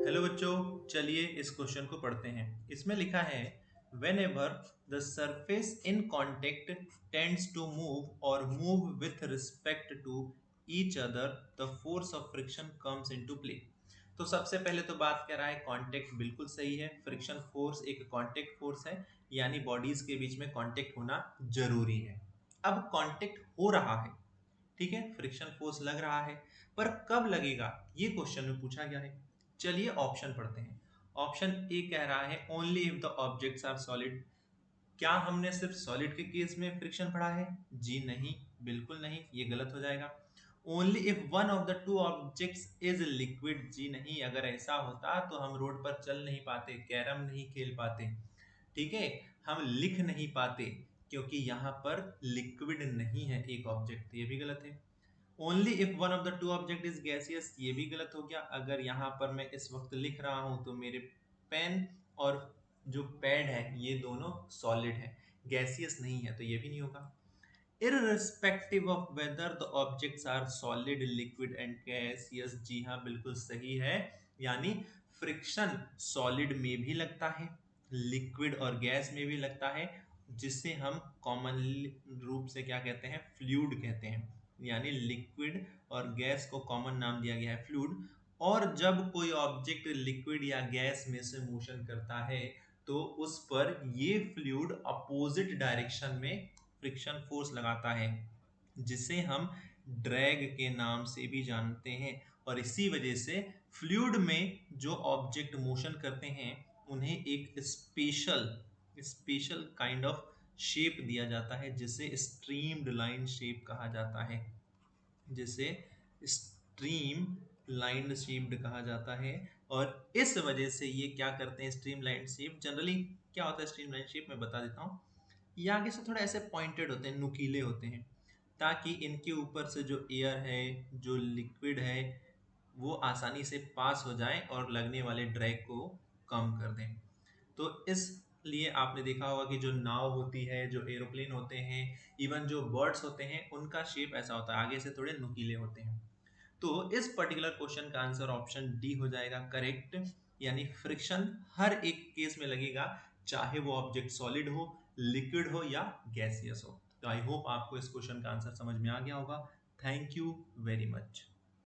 Hello बच्चों, चलिए इस क्वेश्चन को पढ़ते हैं। इसमें लिखा है whenever the surface in contact tends to move or move with respect to each other, the force of friction comes into play। तो सबसे पहले तो बात कर रहा है कांटेक्ट बिल्कुल सही है। फ्रिक्शन फोर्स एक कांटेक्ट फोर्स है, यानी बॉडीज के बीच में कांटेक्ट होना जरूरी है। अब कांटेक्ट हो रहा है, ठीक है, फ्रिक्शन फोर्स लग रहा है, पर कब लगेगा ये क्वेश्चन में पूछा गया है। चलिए ऑप्शन पढ़ते हैं। ऑप्शन ए कह रहा है only if the objects are solid. क्या हमने सिर्फ सॉलिड के केस में फ्रिक्शन पढ़ा है? जी नहीं, बिल्कुल नहीं, ये गलत हो जाएगा। Only if one of the two objects is liquid. जी नहीं, अगर ऐसा होता तो हम रोड पर चल नहीं पाते, कैरम नहीं खेल पाते, ठीक है, हम लिख नहीं पाते, क्योंकि यहाँ पर लिक्विड नहीं है एक ऑब्जेक्ट, ये भी गलत है। Only if one of the to object is gaseous, ये भी गलत हो गया। अगर यहाँ पर मैं इस वक्त लिख रहा हूं तो मेरे पेन और जो पैड है ये दोनों सॉलिड है, गैसियस नहीं है, तो ये भी नहीं होगा। Irrespective of whether the objects are solid, liquid and gaseous, जी हाँ बिल्कुल सही है। यानी फ्रिक्शन सॉलिड में भी लगता है, लिक्विड और गैस में भी लगता है, जिसे हम कॉमन रूप से क्या कहते हैं, फ्लूइड कहते हैं। यानी लिक्विड और गैस को कॉमन नाम दिया गया है फ्लूइड। और जब कोई ऑब्जेक्ट लिक्विड या गैस में से मोशन करता है तो उस पर ये फ्लूइड अपोजिट डायरेक्शन में फ्रिक्शन फोर्स लगाता है, जिसे हम ड्रैग के नाम से भी जानते हैं। और इसी वजह से फ्लूइड में जो ऑब्जेक्ट मोशन करते हैं उन्हें एक special special kind of shape दिया जाता है, जिसे स्ट्रीम्ड लाइन शेप कहा जाता है, जिसे स्ट्रीम लाइन शेप्ड कहा जाता है। और इस वजह से ये क्या करते हैं, स्ट्रीम लाइन शेप जनरली क्या होता है, स्ट्रीम लाइन शेप मैं बता देता हूँ। ये आगे से थोड़ा ऐसे पॉइंटेड होते हैं, नुकीले होते हैं, ताकि इनके ऊपर से जो एयर है, जो लिक्विड है, वो आसानी से पास हो जाए और लगने वाले ड्रैग को कम कर दें। तो इसलिए आपने देखा होगा कि जो नाव होती है, जो एरोप्लेन होते हैं, इवन जो बर्ड्स होते हैं, उनका शेप ऐसा होता है, आगे से थोड़े नुकीले होते हैं। तो इस पर्टिकुलर क्वेश्चन का आंसर ऑप्शन डी हो जाएगा करेक्ट। यानी फ्रिक्शन हर एक केस में लगेगा, चाहे वो ऑब्जेक्ट सॉलिड हो, लिक्विड हो या गैसियस हो। तो आई होप आपको इस क्वेश्चन का आंसर समझ में आ गया होगा। Thank you very much.